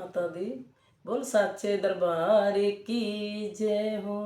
माता दी। बोल साचे दरबार की जय हो।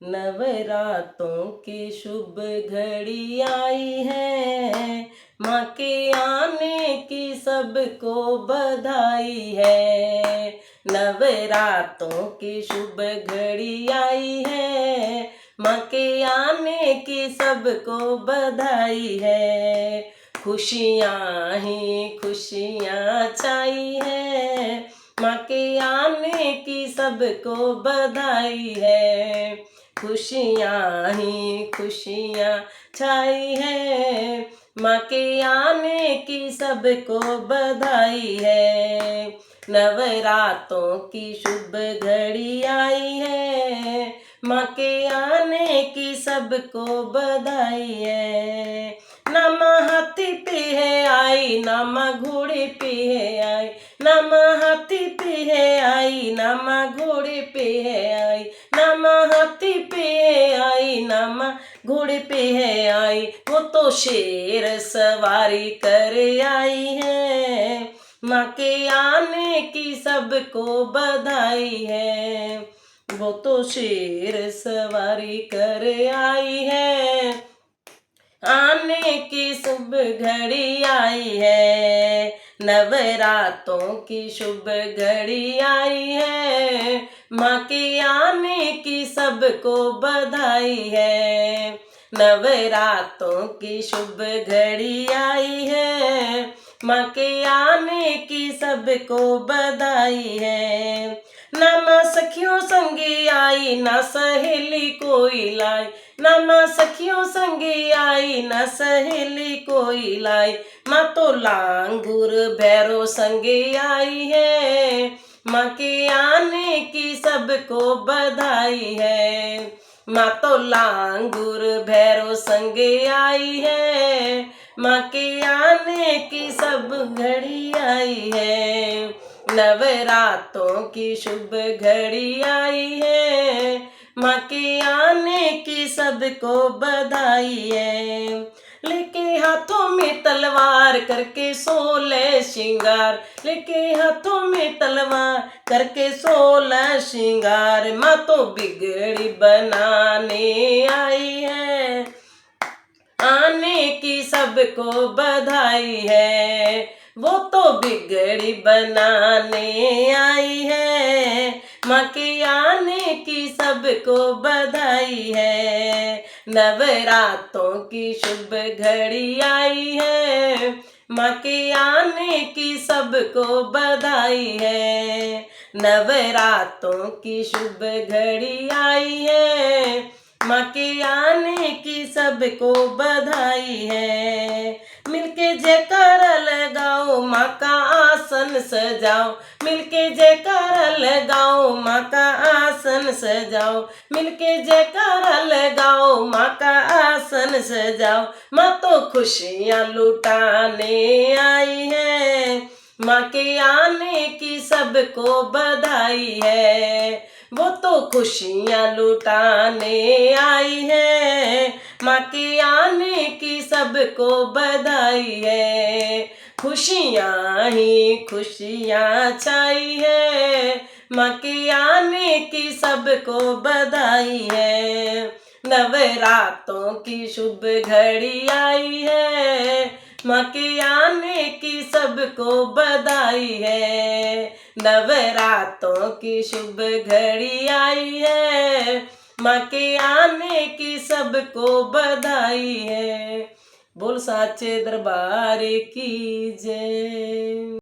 नवरातों की शुभ घड़ी आई है, माँ के आने की सबको बधाई है। नवरातों की शुभ घड़ी आई है, माँ के आने की सबको बधाई है। खुशियाँ ही खुशियाँ छाई है, माँ के आने की सबको बधाई है। खुशियाँ ही खुशियाँ छाई है, माँ के आने की सबको बधाई है। नवरातों की शुभ घड़ी आई है, माँ के आने की सबको बधाई है। ना माँ हाथी पे है आई, ना माँ घोड़े पे है आई, ना माँ हाथी पे है आई, ना माँ घोड़े पे है आई, ना माँ हाथी पे है आई, ना माँ घोड़े पे है आई। वो तो शेर सवारी कर आई है, माँ के आने की सबको बधाई है। वो तो शेर सवारी कर आई है, आने की शुभ घड़ी आई है। नवरातों की शुभ घड़ी आई है, माँ के आने की सबको बधाई है। नवरातों की शुभ घड़ी आई है, माँ के आने की सबको बधाई है। ना माँ सखियों संगी आई, ना सहेली कोई लाई, ना माँ सखियों संगी आई, ना सहेली कोई लाई। माँ तो लांगुर भैरो संगे आई है, माँ के आने की सबको बधाई है। माँ तो लांगुर भैरो संगे आई है, माँ के आने की सब घड़ी आई है। नवरातों की शुभ घड़ी आई है, माँ के आने की सबको बधाई है। लेके हाथों में तलवार करके 16 श्रृंगार, लेके हाथों में तलवार करके 16 श्रृंगार, माँ तो बिगड़ी बनाने आई है, आने की सबको बधाई है। वो तो बिगड़ी बनाने आई है, माँ के आने की सबको बधाई है। नवरातों की शुभ घड़ी आई है, माँ के आने की सबको बधाई है। नवरातों की शुभ घड़ी आई है, माँ के आने की सबको बधाई है। मिलके जयकारा लगाओ, माँ का आसन सजाओ, मिलके जयकारा लगाओ, माँ का आसन सजाओ, मिलके जयकारा लगाओ, माँ का आसन सजाओ। माँ तो खुशियाँ लुटाने आई है, माँ के आने की सबको बधाई है। वो तो खुशियाँ लुटाने आई है, माँ के आने की सबको बधाई है। खुशियाँ ही खुशियाँ छाई है, माँ के आने की सबको बधाई है। नवरातों की शुभ घड़ी आई है, माँ के आने की सबको बधाई है। नवरातों की शुभ घड़ी आई है, माँ के आने की सबको बधाई है। बोल साचे दरबार की जय।